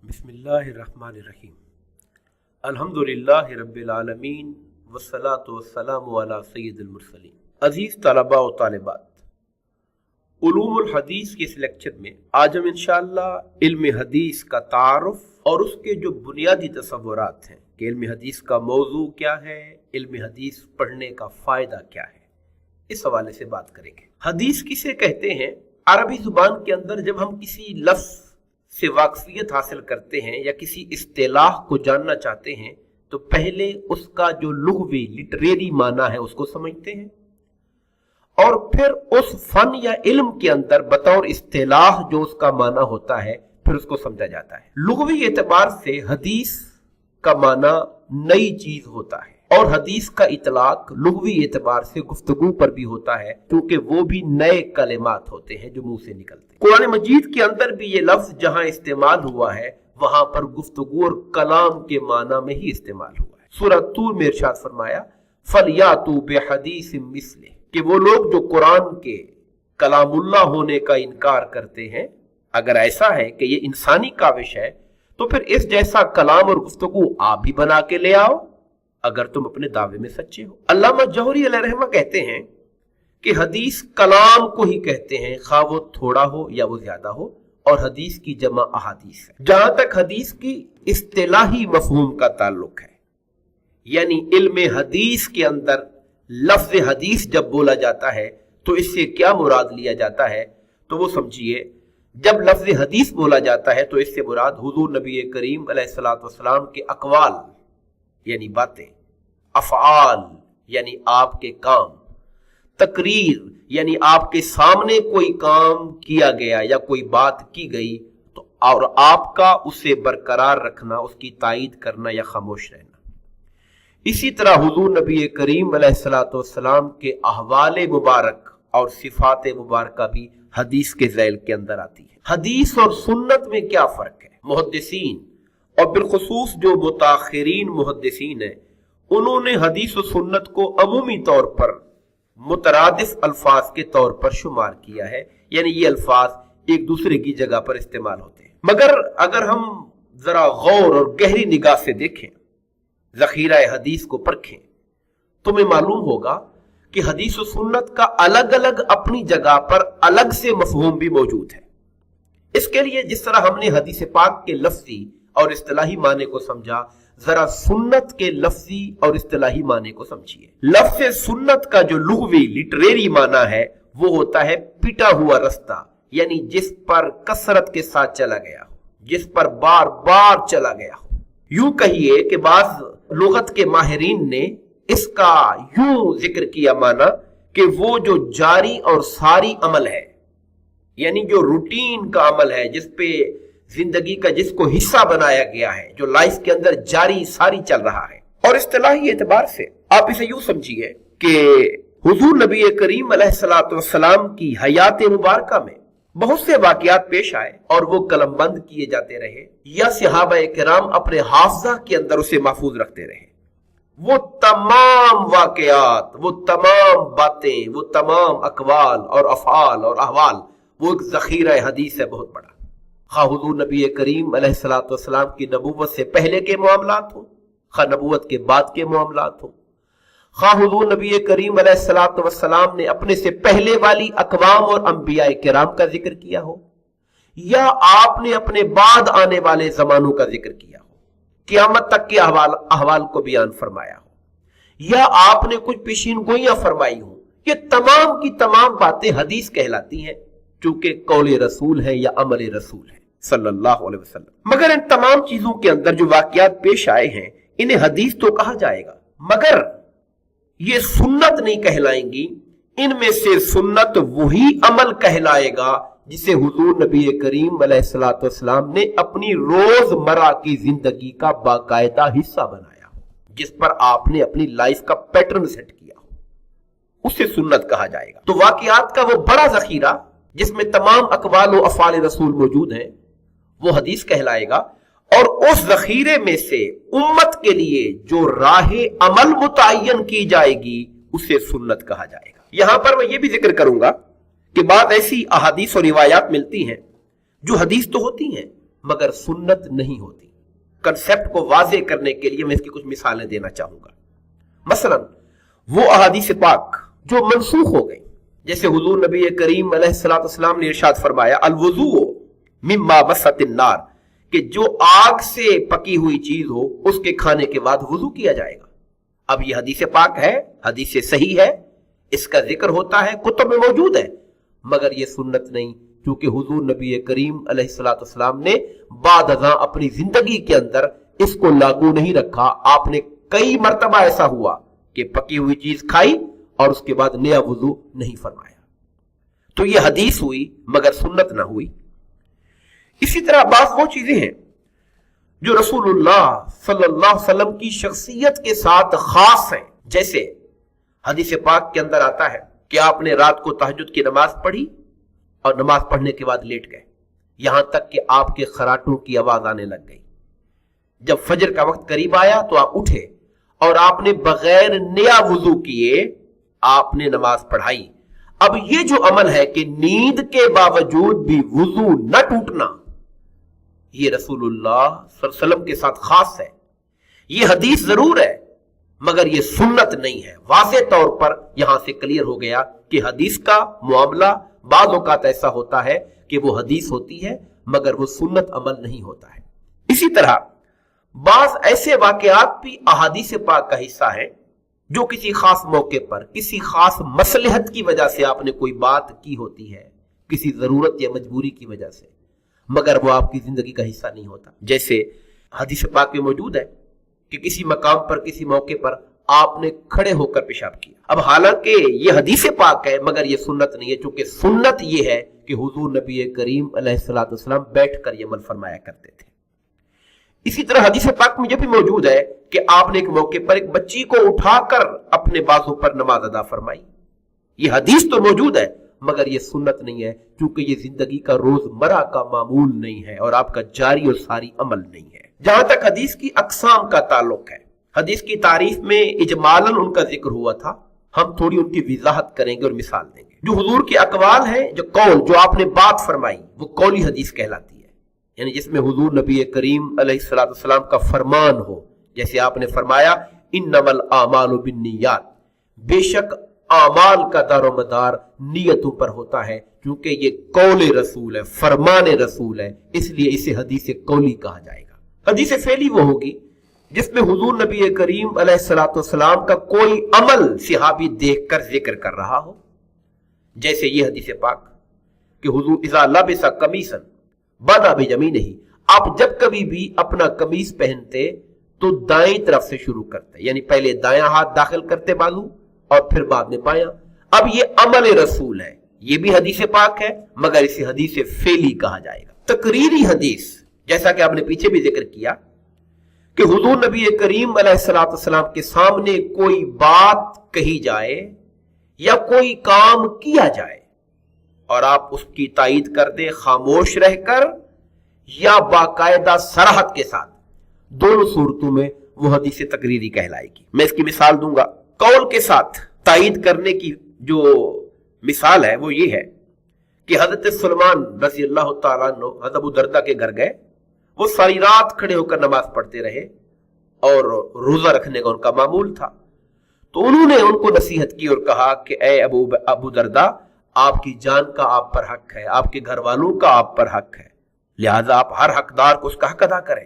बिस्मिल्लाहिर्रहमानिर्रहीम। अल्हम्दुलिल्लाहि रब्बिल आलमीन वस्सलातु वस्सलामु अला सय्यिदिल मुरसलीन। अजीज तलबा व तालिबात, उलूमुल हदीस के इस लेक्चर में आज हम इंशाअल्लाह इल्म हदीस का तारुफ और उसके जो बुनियादी तसव्वुरात हैं कि इल्म हदीस का मौजू क्या है, इल्म हदीस पढ़ने का फायदा क्या है, इस हवाले से बात करेंगे। हदीस किसे कहते हैं? अरबी जुबान के अंदर जब हम किसी लफ्ज से वाकफियत हासिल करते हैं या किसी इस्तिलाह को जानना चाहते हैं तो पहले उसका जो लुग़वी लिटरेरी माना है उसको समझते हैं और फिर उस फन या इल्म के अंदर बतौर इस्तिलाह जो उसका माना होता है फिर उसको समझा जाता है। लुग़वी एतबार से हदीस का माना नई चीज होता है और हदीस का इतलाक लुग़वी एतबार से गुफ्तगू पर भी होता है क्योंकि वो भी नए कलिमात होते हैं जो मुंह से निकलते हैं। कुरान मजीद के अंदर भी ये लफ्ज जहां इस्तेमाल हुआ है वहां पर गुफ्तगू और कलाम के माना में ही इस्तेमाल हुआ है। सूरह तूर में इरशाद फरमाया फलयातू बिहदीसिम मिस्लिह, कि वो लोग जो कुरान के कलामुल्लाह होने का इनकार करते हैं, अगर ऐसा है कि ये इंसानी काविश है तो फिर इस जैसा कलाम और गुफ्तगू आप भी बना के ले आओ अगर तुम अपने दावे में सच्चे हो। अल्लामा जौहरी अलैहिर्रहमा कहते हैं कि हदीस कलाम को ही कहते हैं, खा वो थोड़ा हो या वो ज्यादा हो, और हदीस की जमा अहादीस है। जहां तक हदीस की इस्तिलाही मफहूम का ताल्लुक है, यानी इल्म हदीस के अंदर लफ्ज हदीस जब बोला जाता है तो इससे क्या मुराद लिया जाता है, तो वो समझिए जब लफ्ज हदीस बोला जाता है तो इससे मुराद हुजूर नबी करीम अलैहिस्सलातु वस्सलाम के अक़वाल यानी बातें, अफ़आल यानी आपके काम, तकरीर यानी आपके सामने कोई काम किया गया या कोई बात की गई तो और आपका उसे बरकरार रखना, उसकी तायीद करना या खामोश रहना। इसी तरह हुजूर नबी करीम अलैहिस्सलातु वस्सलाम के अहवाल मुबारक और सिफात मुबारक भी हदीस के ज़ैल के अंदर आती है। हदीस और सुन्नत में क्या फर्क है? मुहद्दिसीन और बिलखुसूस जो मुताखिरीन मुहद्दिसीन है उन्होंने हदीस और सुन्नत को अमूमी तौर पर मुतरादिफ अल्फाज के तौर पर शुमार किया है, यानी ये अल्फाज एक दूसरे की जगह पर इस्तेमाल होते हैं। मगर अगर हम जरा गौर और गहरी निगाह से देखें, ज़ख़ीरा हदीस को परखें, तो हमें मालूम होगा कि हदीस और सुन्नत का अलग अलग अपनी जगह पर अलग से मफहूम भी मौजूद है। इसके लिए जिस तरह हमने हदीस पाक के लफ्जी और इस्तिलाही माने को समझा, जरा सुन्नत के लफ्जी और इस्तिलाही माने को समझिए। लफ्ज सुन्नत का जो लुग़वी लिटरेरी माना है वो होता है पिटा हुआ रास्ता, यानी जिस पर कसरत के साथ चला गया हो, जिस पर बार बार चला गया हो। यूं कहिए कि बाज़ लुगत के माहिरीन ने इसका यूं जिक्र किया माना कि वो जो जारी और सारी अमल है, यानी जो रूटीन का अमल है, जिस पे जिंदगी का जिसको हिस्सा बनाया गया है, जो लाइफ के अंदर जारी सारी चल रहा है। और इस्तिलाही एतबार से आप इसे यूं समझिए कि हुजूर नबी करीम अलैहिस्सलातु वस्सलाम की हयात मुबारका में बहुत से वाकयात पेश आए और वो कलमबंद किए जाते रहे या सहाबा किराम अपने हाफजा के अंदर उसे महफूज रखते रहे। वो तमाम वाकयात, वो तमाम बातें, वो तमाम अकवाल और अफ़आल और अहवाल, वो एक ज़ख़ीरा हदीस है बहुत बड़ा। खा हुजूर नबी करीम अलैहिस्सलातु वस्सलाम की नबूवत से पहले के मामलात हो, खा नबूवत के बाद के मामलात हो, खा हुजूर नबी करीम अलैहिस्सलातु वस्सलाम ने अपने से पहले वाली अक़वाम और अंबिया किराम का जिक्र किया हो या आपने अपने बाद आने वाले जमानों का जिक्र किया हो, क़यामत तक के अहवाल को बयान फरमाया हो या आपने कुछ पेशीन गोइयां फरमाई हो, ये तमाम की तमाम बातें हदीस कहलाती हैं चूंकि कौले रसूल है या अमल रसूल है सल्लल्लाहु अलैहि वसल्लम। मगर इन तमाम चीजों के अंदर जो वाकयात पेश आए हैं इन्हें हदीस तो कहा जाएगा, मगर ये सुन्नत नहीं कहलाएंगी। इनमें से सुन्नत वही अमल कहलाएगा जिसे हुजूर नबी करीम अलैहिस्सलातु वस्सलाम ने अपनी रोजमर्रा की जिंदगी का बाकायदा हिस्सा बनाया, जिस पर आपने अपनी लाइफ का पैटर्न सेट किया हो, उसे सुन्नत कहा जाएगा। तो वाकयात का वो बड़ा जखीरा जिसमें तमाम अक़वाल व अफ़आल रसूल मौजूद हैं वो हदीस कहलाएगा। और उस जखीरे में से उम्मत के लिए जो राह अमल मुतय्यन की जाएगी उसे सुन्नत कहा जाएगा। यहां पर मैं ये भी जिक्र करूंगा कि बाद ऐसी अहादीस और रिवायात मिलती हैं जो हदीस तो होती हैं مگر سنت نہیں ہوتی۔ کنسیپٹ کو واضح کرنے کے لیے میں اس کی کچھ مثالیں دینا چاہوں گا۔ مثلا وہ احادیث پاک جو منسوخ ہو گئی، جیسے حضور نبی کریم علیہ الصلوۃ والسلام نے ارشاد فرمایا الوضوء مما مست النار، کہ جو آگ سے پکی ہوئی چیز ہو اس کے کھانے کے بعد وضو کیا جائے گا۔ اب یہ حدیث پاک ہے، حدیث صحیح ہے، اس کا ذکر ہوتا ہے، کتب میں موجود ہے، مگر یہ سنت نہیں، کیونکہ حضور نبی کریم علیہ الصلوۃ والسلام نے بعد ازاں اپنی زندگی کے اندر اس کو لاگو نہیں رکھا۔ آپ نے کئی مرتبہ ایسا ہوا کہ پکی ہوئی چیز کھائی اور اس کے بعد نیا وضو نہیں فرمایا۔ تو یہ حدیث ہوئی مگر سنت نہ ہوئی۔ اسی طرح بعض وہ چیزیں ہیں جو رسول اللہ صلی اللہ علیہ وسلم کی شخصیت کے ساتھ خاص ہیں، جیسے حدیث پاک کے اندر آتا ہے کہ آپ نے رات کو تہجد کی نماز پڑھی اور نماز پڑھنے کے بعد لیٹ گئے، یہاں تک کہ آپ کے خراٹوں کی آواز آنے لگ گئی۔ جب فجر کا وقت قریب آیا تو آپ اٹھے اور آپ نے بغیر نیا وضو کیے آپ نے نماز پڑھائی۔ اب یہ جو عمل ہے کہ نیند کے باوجود بھی وضو نہ ٹوٹنا، یہ رسول اللہ صلی اللہ علیہ وسلم کے ساتھ خاص ہے۔ یہ حدیث ضرور ہے مگر یہ سنت نہیں ہے۔ واضح طور پر یہاں سے کلیئر ہو گیا کہ حدیث کا معاملہ بعض اوقات ایسا ہوتا ہے کہ وہ حدیث ہوتی ہے مگر وہ سنت عمل نہیں ہوتا ہے۔ اسی طرح بعض ایسے واقعات بھی احادیث پاک کا حصہ ہیں جو کسی خاص موقع پر کسی خاص مصلحت کی وجہ سے آپ نے کوئی بات کی ہوتی ہے، کسی ضرورت یا مجبوری کی وجہ سے، مگر وہ آپ کی زندگی کا حصہ نہیں ہوتا۔ جیسے حدیث پاک میں موجود ہے کہ کسی مقام پر کسی موقع پر آپ نے کھڑے ہو کر پیشاب کیا۔ اب حالانکہ یہ حدیث پاک ہے مگر یہ سنت نہیں ہے، چونکہ سنت یہ ہے کہ حضور نبی کریم علیہ الصلوۃ والسلام بیٹھ کر یہ عمل فرمایا کرتے تھے۔ اسی طرح حدیث پاک میں یہ بھی موجود ہے کہ آپ نے ایک موقع پر ایک بچی کو اٹھا کر اپنے بازو پر نماز ادا فرمائی۔ یہ حدیث تو موجود ہے مگر یہ سنت نہیں ہے، کیونکہ یہ زندگی کا روزمرہ کا معمول نہیں ہے اور آپ کا جاری اور ساری عمل نہیں ہے۔ جہاں تک حدیث کی اقسام کا تعلق ہے، حدیث کی تعریف میں اجمالاً ان کا ذکر ہوا تھا، ہم تھوڑی ان کی وضاحت کریں گے اور مثال دیں گے۔ جو حضور کے اقوال ہیں، جو قول جو آپ نے بات فرمائی، وہ قولی حدیث کہلاتی ہے، یعنی جس میں حضور نبی کریم علیہ الصلوۃ والسلام کا فرمان ہو، جیسے آپ نے فرمایا انما الاعمال بالنیات، بے شک اعمال کا دار و مدار نیتوں پر ہوتا ہے، کیونکہ یہ قول رسول ہے، فرمان رسول ہے، اس لیے اسے حدیث قولی کہا جائے گا۔ حدیث فعلی وہ ہوگی جس میں حضور نبی کریم علیہ الصلوۃ والسلام کا کوئی عمل صحابی دیکھ کر ذکر کر رہا ہو، جیسے یہ حدیث پاک کہ حضور اذا لبس قمیصا بدا بیمینہ، آپ جب کبھی بھی اپنا قمیص پہنتے تو دائیں طرف سے شروع کرتے، یعنی پہلے دایاں ہاتھ داخل کرتے بازو اور پھر بعد میں بایاں۔ اب یہ عمل رسول ہے، یہ بھی حدیث پاک ہے مگر اسے حدیث فعلی کہا جائے گا۔ تقریری حدیث، جیسا کہ آپ نے پیچھے بھی ذکر کیا کہ حضور نبی کریم علیہ الصلوۃ والسلام کے سامنے کوئی بات کہی جائے یا کوئی کام کیا جائے اور آپ اس کی تائید کر دیں خاموش رہ کر یا باقاعدہ صراحت کے ساتھ، دونوں صورتوں میں وہ حدیث تقریری کہلائے گی۔ میں اس کی مثال دوں گا۔ قول کے ساتھ تائید کرنے کی جو مثال ہے وہ یہ ہے کہ حضرت سلمان رضی اللہ تعالیٰ عنہ حضرت ابو دردہ کے گھر گئے، وہ ساری رات کھڑے ہو کر نماز پڑھتے رہے اور روزہ رکھنے کا ان کا معمول تھا۔ تو انہوں نے ان کو نصیحت کی اور کہا کہ اے ابو دردہ، آپ کی جان کا آپ پر حق ہے، آپ کے گھر والوں کا آپ پر حق ہے، لہذا آپ ہر حقدار کو اس کا حق ادا کریں۔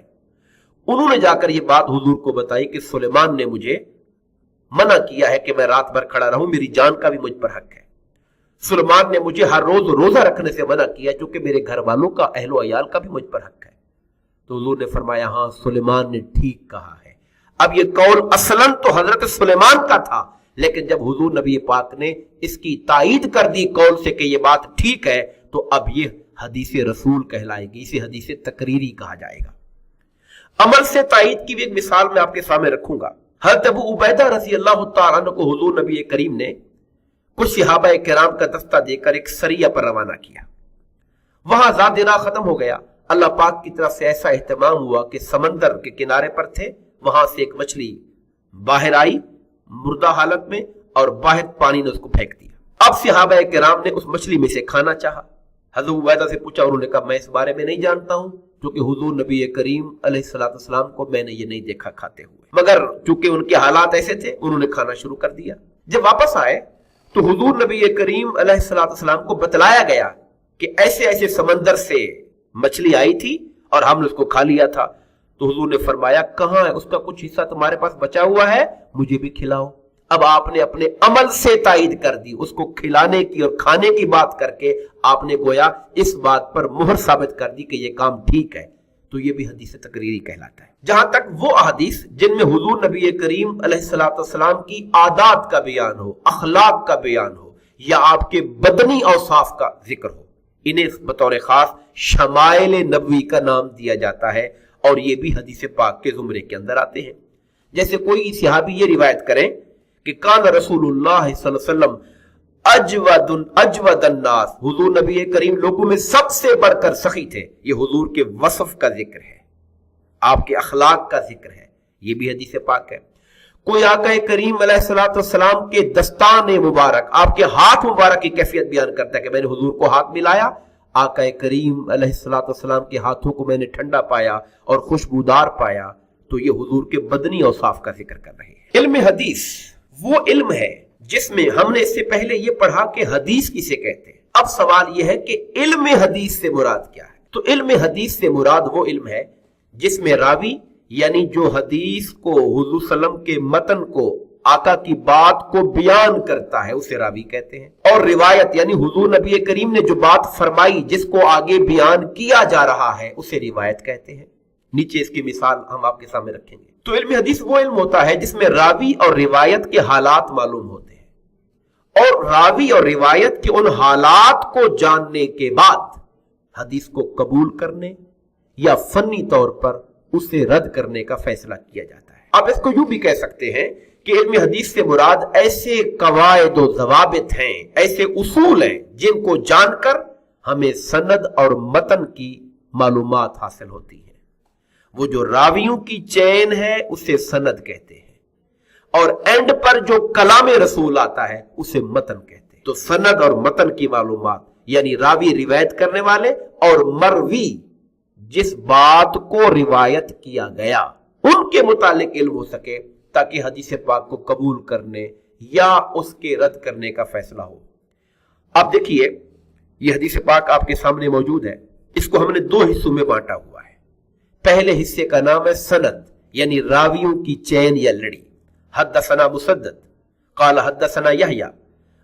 انہوں نے جا کر یہ بات حضور کو بتائی کہ سلیمان نے مجھے منع کیا ہے کہ میں رات بھر کھڑا رہوں، میری جان کا بھی مجھ پر حق ہے۔ سلیمان نے مجھے ہر روز روزہ رکھنے سے منع کیا چونکہ میرے گھر والوں کا، اہل و عیال کا بھی مجھ پر حق ہے۔ تو حضور نے فرمایا ہاں سلیمان نے ٹھیک کہا ہے۔ اب یہ قول اصلاً تو حضرت سلیمان کا تھا، لیکن جب حضور نبی پاک نے اس کی تائید کر دی قول سے کہ یہ بات ٹھیک ہے، تو اب یہ حدیث رسول کہلائے گی، اسے حدیث تقریری کہا جائے گا۔ عمل سے تائید کی بھی ایک مثال میں آپ کے سامنے رکھوں گا۔ حضرت ابو عبیدہ رضی اللہ تعالیٰ عنہ کو حضور نبی کریم نے کچھ صحابہ کرام کا دستہ دے کر ایک سریہ پر روانہ کیا۔ وہاں ذات دینا ختم ہو گیا، اللہ پاک کی طرف سے ایسا اہتمام ہوا کہ سمندر کے کنارے پر تھے، وہاں سے ایک مچھلی باہر آئی مردہ حالت میں اور باہر پانی نے اس کو پھینک دیا۔ اب صحابہ کرام نے اس مچھلی میں سے کھانا چاہا۔ حضرت عبیدہ سے پوچھا، انہوں نے کہا میں اس بارے میں نہیں جانتا ہوں، क्योंकि हुजूर नबी करीम अलैहिस्सलाम को मैंने ये नहीं देखा खाते हुए। मगर चूंकि उनके हालात ऐसे थे, उन्होंने खाना शुरू कर दिया। जब वापस आए तो हुजूर नबी करीम अलैहिस्सलाम को बतलाया गया कि ऐसे ऐसे समंदर से मछली आई थी और हमने उसको खा लिया था। तो हुजूर ने फरमाया, कहाँ है उसका कुछ हिस्सा तुम्हारे पास बचा हुआ है, मुझे भी खिलाओ। अब आपने अपने अमल से तायीद कर दी, उसको खिलाने की और खाने की बात करके आपने गोया इस बात पर मुहर साबित कर दी कि ये काम ठीक है। तो ये भी हदीस तकरीरी कहलाता है। जहां तक वो अहदीस जिनमें हुजूर नबी करीम अलैहिस्सलाम की आदात का बयान हो, अखलाक का बयान हो, या आपके बदनी औसाफ का जिक्र हो, इन्हें बतौर खास शमाइल नबवी का नाम दिया जाता है और ये भी हदीस पाक के जुमरे के अंदर आते हैं। जैसे कोई सहाबी ये रिवायत करें कि कान रसूलुल्लाह सल्लल्लाहु अलैहि वसल्लम अजवदन नास, हुजूर नबी करीम लोगों में सबसे बढ़कर सखी थे। ये हुजूर के वसफ का जिक्र है, आपके अखलाक का जिक्र है, ये भी हदीस पाक है। कोई आका करीम अलैहिस्सलाम के दस्तान मुबारक, आपके हाथ मुबारक की कैफियत बयान करता है कि मैंने हुजूर को हाथ मिलाया, आका करीम अलैहिस्सलाम के हाथों को मैंने ठंडा पाया और खुशबूदार पाया। तो ये हुजूर के बदनी औसाफ का जिक्र कर रहे हैं। इल्म हदीस वो इल्म है जिसमें हमने इससे पहले ये पढ़ा कि हदीस किसे कहते हैं। अब सवाल यह है कि इल्म हदीस से मुराद क्या है। तो इल्म हदीस से मुराद वो इल्म है जिसमें रावी यानी जो हदीस को हुजूर सल्लम के मतन को, आका की बात को बयान करता है, उसे रावी कहते हैं। और रिवायत यानी हुजूर नबी करीम ने जो बात फरमाई जिसको आगे बयान किया जा रहा है, उसे रिवायत कहते हैं। नीचे इसकी मिसाल हम आपके सामने रखेंगे। तो इल्म हदीस वो इल्म होता है जिसमें रावी और रिवायत के हालात मालूम होते हैं और रावी और रिवायत के उन हालात को जानने के बाद हदीस को कबूल करने या फनी तौर पर उसे रद्द करने का फैसला किया जाता है। आप इसको यूं भी कह सकते हैं कि इल्म हदीस से मुराद ऐसे कवायद व ज़वाबित हैं, ऐसे उसूल हैं जिनको जानकर हमें सनद और मतन की मालूमात हासिल होती है। वो जो रावियों की चैन है उसे सनद कहते हैं और एंड पर जो कलाम रसूल आता है उसे मतन कहते हैं। तो सनद और मतन की मालूमात यानी रावी रिवायत करने वाले और मरवी जिस बात को रिवायत किया गया उनके मुतालिक इल्म हो सके ताकि हदीस पाक को कबूल करने या उसके रद्द करने का फैसला हो। अब देखिए, यह हदीस पाक आपके सामने मौजूद है। इसको हमने दो हिस्सों में बांटा हुआ है। पहले हिस्से का नाम है सनद यानी रावियों की चैन या लड़ी। हद्दसना मुसद्दद क़ाल हद्दसना यहया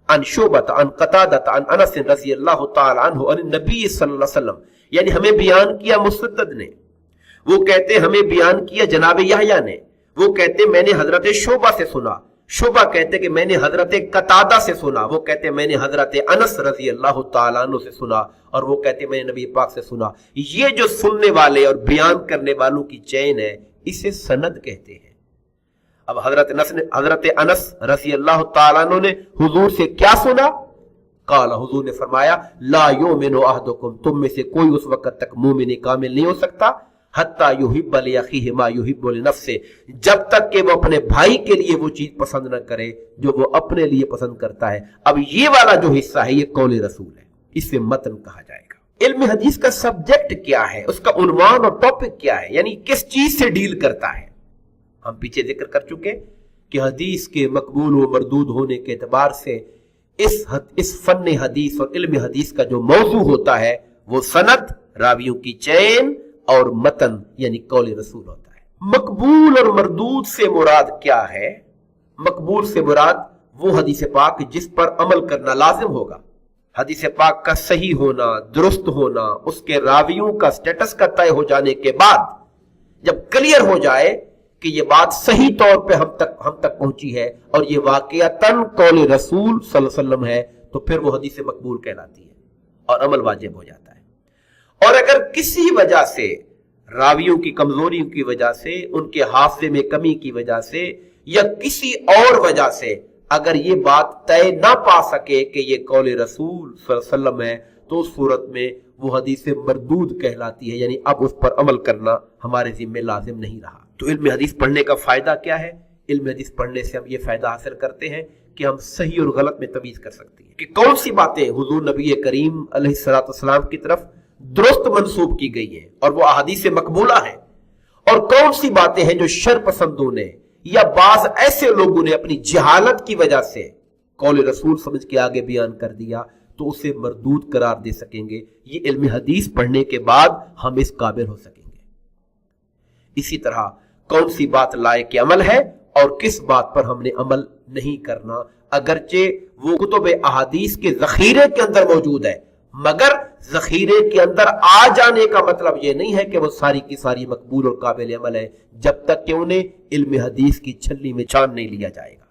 अन शुबत अन क़तादत अन अनस रज़ियल्लाहु तआला अन्हु अन नबी सल्लल्लाहु अलैहि वसल्लम, यानी हमें बयान किया मुसद्दद ने, वो कहते हमें बयान किया जनाब यहया ने, वो कहते मैंने हजरत शुबा से सुना, शुबा कहते कि मैंने हजरत कतादा से सुना, वो कहते मैंने हजरत अनस रज़ियल्लाहु तआला अन्हु से सुना, और वो कहते मैंने नबी पाक से सुना। ये जो सुनने वाले और बयान करने वालों की चैन है इसे सनद कहते हैं। अब हजरत अनस रज़ियल्लाहु तआला अन्हु ने हुजूर से क्या सुना? काल, हुजूर ने फरमाया ला युमिनु अहदुकुम, तुम में से कोई उस वक्त तक मोमिन कामिल नहीं हो सकता हत्ता युहिब्ब li अखीहि मा युहिब्बु li नफ्सिहि, जब तक कि वो अपने भाई के लिए वो चीज पसंद न करे जो वो अपने लिए पसंद करता है। अब ये वाला जो हिस्सा है ये कौल रसूल है, इसे मतन कहा जाएगा। इल्म हदीस का सब्जेक्ट क्या है, उसका उन्वान और टॉपिक क्या है, यानी किस चीज से डील करता है। हम पीछे जिक्र कर चुके कि हदीस के मकबूल व मरदूद होने के एतबार से इस फन हदीस और इल्म हदीस का जो मौजू होता है वो सनद, रावियों की चैन और मतन यानी कौल रसूल होता है। मकबूल और मरदूद से मुराद क्या है? मकबूल से मुराद वो हदीस पाक जिस पर अमल करना लाजिम होगा। हदीस पाक का सही होना, दुरुस्त होना, उसके रावियों का स्टेटस का तय हो जाने के बाद जब क्लियर हो जाए कि ये बात सही तौर पे हम तक पहुंची है और ये वाकईतन कौल रसूल सल्लल्लाहु अलैहि वसल्लम है, तो फिर वो हदीस मकबूल कहलाती है और अमल वाजिब हो जाता है। और अगर किसी वजह से, रावियों की कमजोरियों की वजह से, उनके हाफजे में कमी की वजह से या किसी और वजह से अगर ये बात तय ना पा सके कि ये कौल रसूल सल्लल्लाहु अलैहि वसल्लम है, तो उस सूरत में वो हदीस मरदूद कहलाती है, यानी अब उस पर अमल करना हमारे जिम्मे लाजिम नहीं रहा। तो इल्म हदीस पढ़ने का फायदा क्या है? इल्म हदीस पढ़ने से हम ये फायदा हासिल करते हैं कि हम सही और गलत में तमीज कर सकते हैं कि कौन सी बातें हुजूर नबी करीम अलैहिस्सलाम की तरफ درست منسوب کی گئی ہیں اور وہ احادیث مقبولہ ہیں، اور کون سی باتیں ہیں جو شر پسندوں نے یا بعض ایسے لوگوں نے اپنی جہالت کی وجہ سے قول رسول سمجھ کے آگے بیان کر دیا تو اسے مردود قرار دے سکیں گے۔ یہ علم حدیث پڑھنے کے بعد ہم اس قابل ہو سکیں گے۔ اسی طرح کون سی بات لائق عمل ہے اور کس بات پر ہم نے عمل نہیں کرنا، اگرچہ وہ کتب احادیث کے ذخیرے کے اندر موجود ہے، مگر ذخیرے کے اندر آ جانے کا مطلب یہ نہیں ہے کہ وہ ساری کی ساری مقبول اور قابل عمل ہے، جب تک کہ انہیں علم حدیث کی چھلنی میں چھان نہیں لیا جائے گا۔